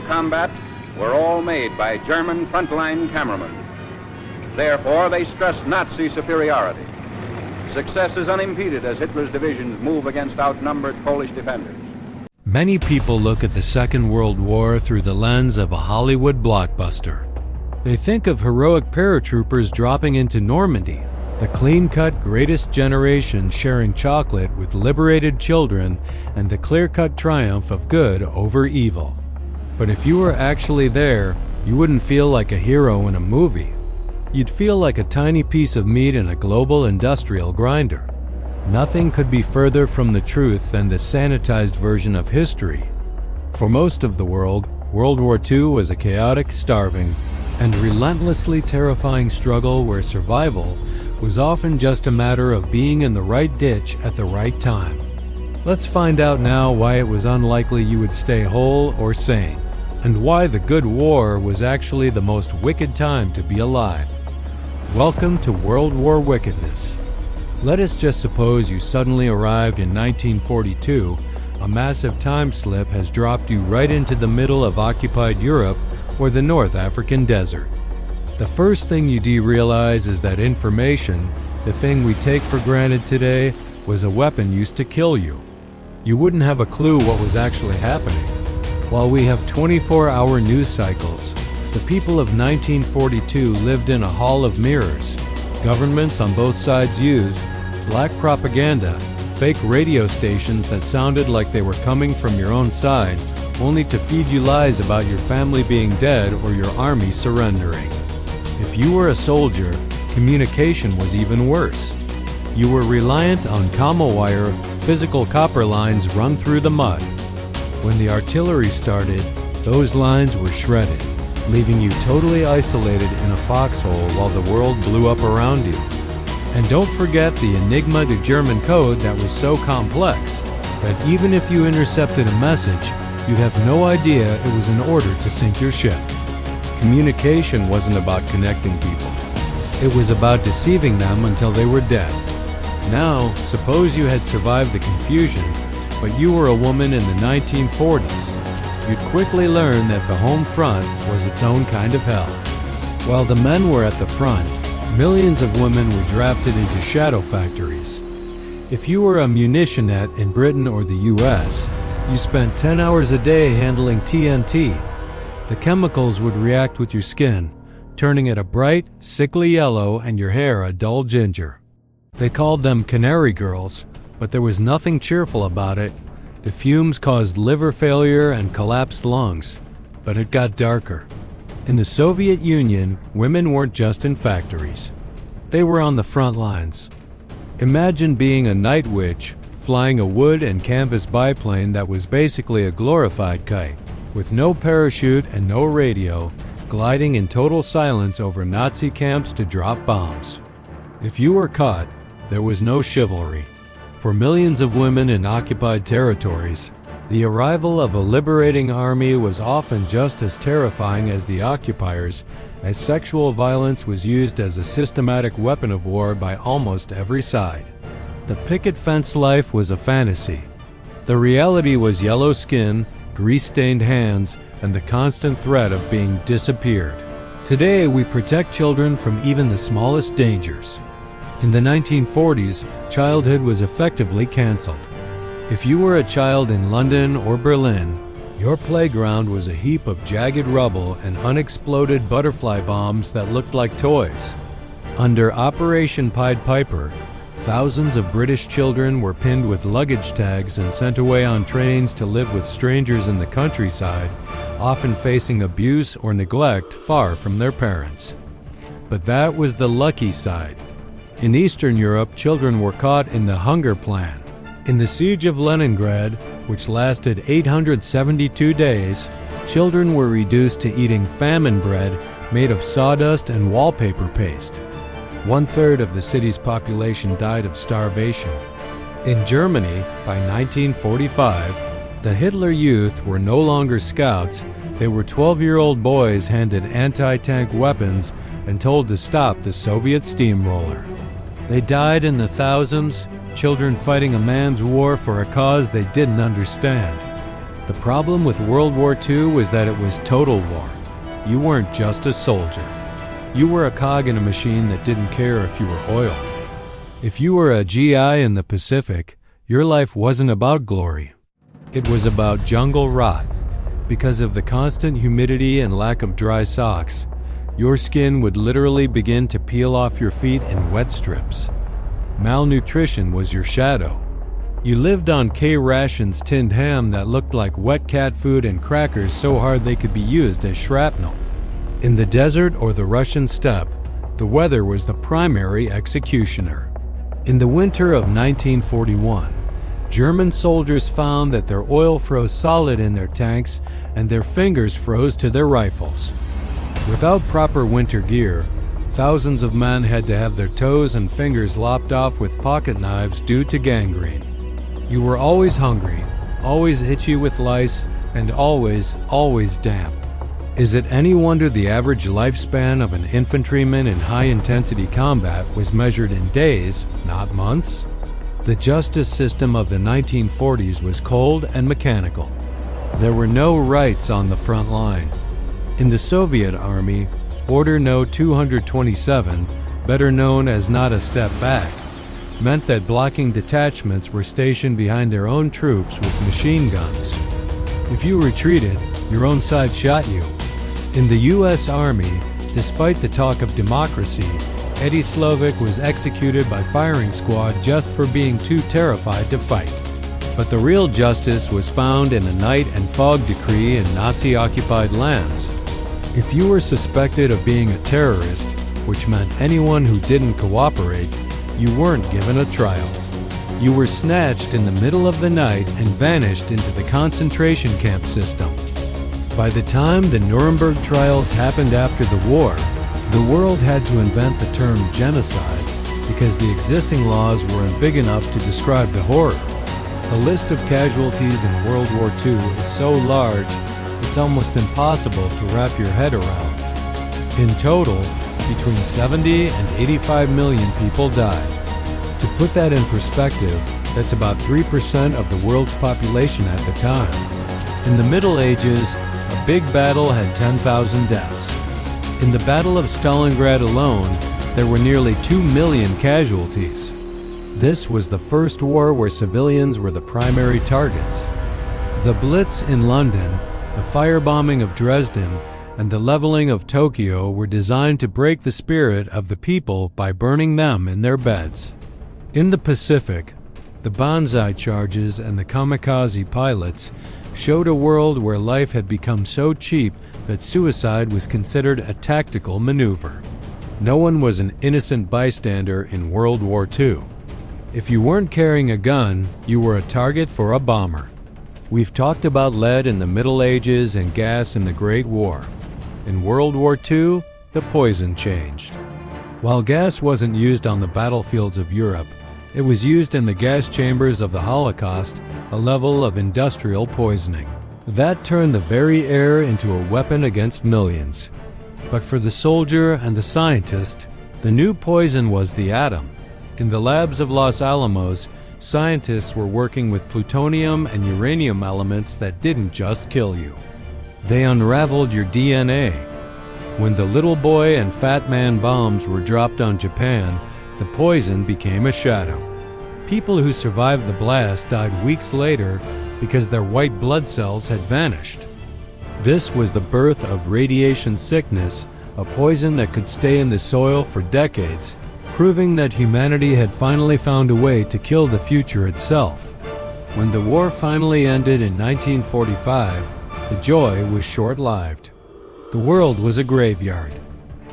combat were all made by German frontline cameramen. Therefore, they stressed Nazi superiority. Success is unimpeded as Hitler's divisions move against outnumbered Polish defenders. Many people look at the Second World War through the lens of a Hollywood blockbuster. They think of heroic paratroopers dropping into Normandy, the clean-cut greatest generation sharing chocolate with liberated children, and the clear-cut triumph of good over evil. But if you were actually there, you wouldn't feel like a hero in a movie. You'd feel like a tiny piece of meat in a global industrial grinder. Nothing could be further from the truth than the sanitized version of history. For most of the world, World War II was a chaotic, starving, and relentlessly terrifying struggle where survival was often just a matter of being in the right ditch at the right time. Let's find out now why it was unlikely you would stay whole or sane, and why the good war was actually the most wicked time to be alive. Welcome to World War Wickedness. Let us just suppose you suddenly arrived in 1942, a massive time slip has dropped you right into the middle of occupied Europe or the North African desert. The first thing you do realize is that information, the thing we take for granted today, was a weapon used to kill you. You wouldn't have a clue what was actually happening. While we have 24-hour news cycles, the people of 1942 lived in a hall of mirrors. Governments on both sides used black propaganda, fake radio stations that sounded like they were coming from your own side, only to feed you lies about your family being dead or your army surrendering. If you were a soldier, communication was even worse. You were reliant on commo wire, physical copper lines run through the mud. When the artillery started, those lines were shredded, leaving you totally isolated in a foxhole while the world blew up around you. And don't forget the enigma to German code that was so complex that even if you intercepted a message, you'd have no idea it was an order to sink your ship. Communication wasn't about connecting people. It was about deceiving them until they were dead. Now, suppose you had survived the confusion, but you were a woman in the 1940s. You'd quickly learn that the home front was its own kind of hell. While the men were at the front, millions of women were drafted into shadow factories. If you were a munitionette in Britain or the US, you spent 10 hours a day handling TNT. The chemicals would react with your skin, turning it a bright, sickly yellow and your hair a dull ginger. They called them canary girls, but there was nothing cheerful about it. The fumes caused liver failure and collapsed lungs, but it got darker. In the Soviet Union, women weren't just in factories. They were on the front lines. Imagine being a night witch, flying a wood and canvas biplane that was basically a glorified kite, with no parachute and no radio, gliding in total silence over Nazi camps to drop bombs. If you were caught, there was no chivalry. For millions of women in occupied territories, the arrival of a liberating army was often just as terrifying as the occupiers, as sexual violence was used as a systematic weapon of war by almost every side. The picket fence life was a fantasy. The reality was yellow skin, grease-stained hands, and the constant threat of being disappeared. Today, we protect children from even the smallest dangers. In the 1940s, childhood was effectively canceled. If you were a child in London or Berlin, your playground was a heap of jagged rubble and unexploded butterfly bombs that looked like toys. Under Operation Pied Piper, thousands of British children were pinned with luggage tags and sent away on trains to live with strangers in the countryside, often facing abuse or neglect far from their parents. But that was the lucky side. In Eastern Europe, children were caught in the hunger plan. In the Siege of Leningrad, which lasted 872 days, children were reduced to eating famine bread made of sawdust and wallpaper paste. 1/3 of the city's population died of starvation. In Germany, by 1945, the Hitler Youth were no longer scouts. They were 12-year-old boys handed anti-tank weapons and told to stop the Soviet steamroller. They died in the thousands, children fighting a man's war for a cause they didn't understand. The problem with World War II was that it was total war. You weren't just a soldier. You were a cog in a machine that didn't care if you were oil. If you were a GI in the Pacific, your life wasn't about glory. It was about jungle rot. Because of the constant humidity and lack of dry socks, your skin would literally begin to peel off your feet in wet strips. Malnutrition was your shadow. You lived on K-rations tinned ham that looked like wet cat food and crackers so hard they could be used as shrapnel. In the desert or the Russian steppe, the weather was the primary executioner. In the winter of 1941, German soldiers found that their oil froze solid in their tanks and their fingers froze to their rifles. Without proper winter gear, thousands of men had to have their toes and fingers lopped off with pocket knives due to gangrene. You were always hungry, always itchy with lice, and always damp. Is it any wonder the average lifespan of an infantryman in high-intensity combat was measured in days, not months? The justice system of the 1940s was cold and mechanical. There were no rights on the front line. In the Soviet Army, Order No. 227, better known as Not a Step Back, meant that blocking detachments were stationed behind their own troops with machine guns. If you retreated, your own side shot you. In the U.S. Army, despite the talk of democracy, Eddie Slovik was executed by firing squad just for being too terrified to fight. But the real justice was found in the night and fog decree in Nazi-occupied lands. If you were suspected of being a terrorist, which meant anyone who didn't cooperate, you weren't given a trial. You were snatched in the middle of the night and vanished into the concentration camp system. By the time the Nuremberg trials happened after the war, the world had to invent the term genocide because the existing laws weren't big enough to describe the horror. The list of casualties in World War II is so large, it's almost impossible to wrap your head around. In total, between 70 and 85 million people died. To put that in perspective, that's about 3% of the world's population at the time. In the Middle Ages, a big battle had 10,000 deaths. In the Battle of Stalingrad alone, there were nearly 2 million casualties. This was the first war where civilians were the primary targets. The Blitz in London, the firebombing of Dresden, and the leveling of Tokyo were designed to break the spirit of the people by burning them in their beds. In the Pacific, the Banzai charges and the kamikaze pilots showed a world where life had become so cheap that suicide was considered a tactical maneuver. No one was an innocent bystander in World War II. If you weren't carrying a gun, you were a target for a bomber. We've talked about lead in the Middle Ages and gas in the Great War. In World War II, the poison changed. While gas wasn't used on the battlefields of Europe, it was used in the gas chambers of the Holocaust, a level of industrial poisoning. That turned the very air into a weapon against millions. But for the soldier and the scientist, the new poison was the atom. In the labs of Los Alamos, scientists were working with plutonium and uranium elements that didn't just kill you. They unraveled your DNA. When the Little Boy and Fat Man bombs were dropped on Japan, the poison became a shadow. People who survived the blast died weeks later because their white blood cells had vanished. This was the birth of radiation sickness, a poison that could stay in the soil for decades, proving that humanity had finally found a way to kill the future itself. When the war finally ended in 1945, the joy was short-lived. The world was a graveyard.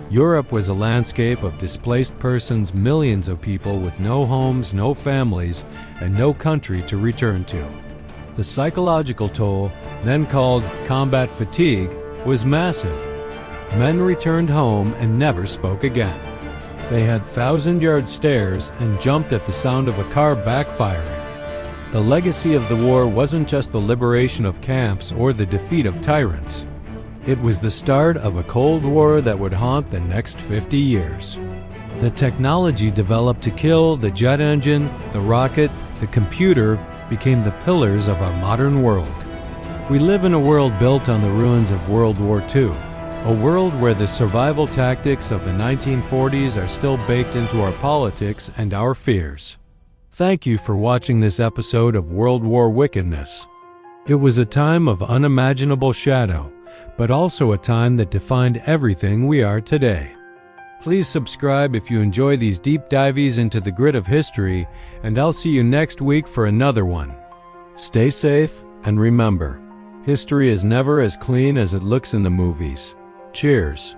Europe was a landscape of displaced persons, millions of people with no homes, no families, and no country to return to. The psychological toll, then called combat fatigue, was massive. Men returned home and never spoke again. They had 1,000-yard stares and jumped at the sound of a car backfiring. The legacy of the war wasn't just the liberation of camps or the defeat of tyrants. It was the start of a Cold War that would haunt the next 50 years. The technology developed to kill, the jet engine, the rocket, the computer, became the pillars of our modern world. We live in a world built on the ruins of World War II, a world where the survival tactics of the 1940s are still baked into our politics and our fears. Thank you for watching this episode of World War Wickedness. It was a time of unimaginable shadow, but also a time that defined everything we are today. Please subscribe if you enjoy these deep dives into the grit of history, and I'll see you next week for another one. Stay safe, and remember, history is never as clean as it looks in the movies. Cheers.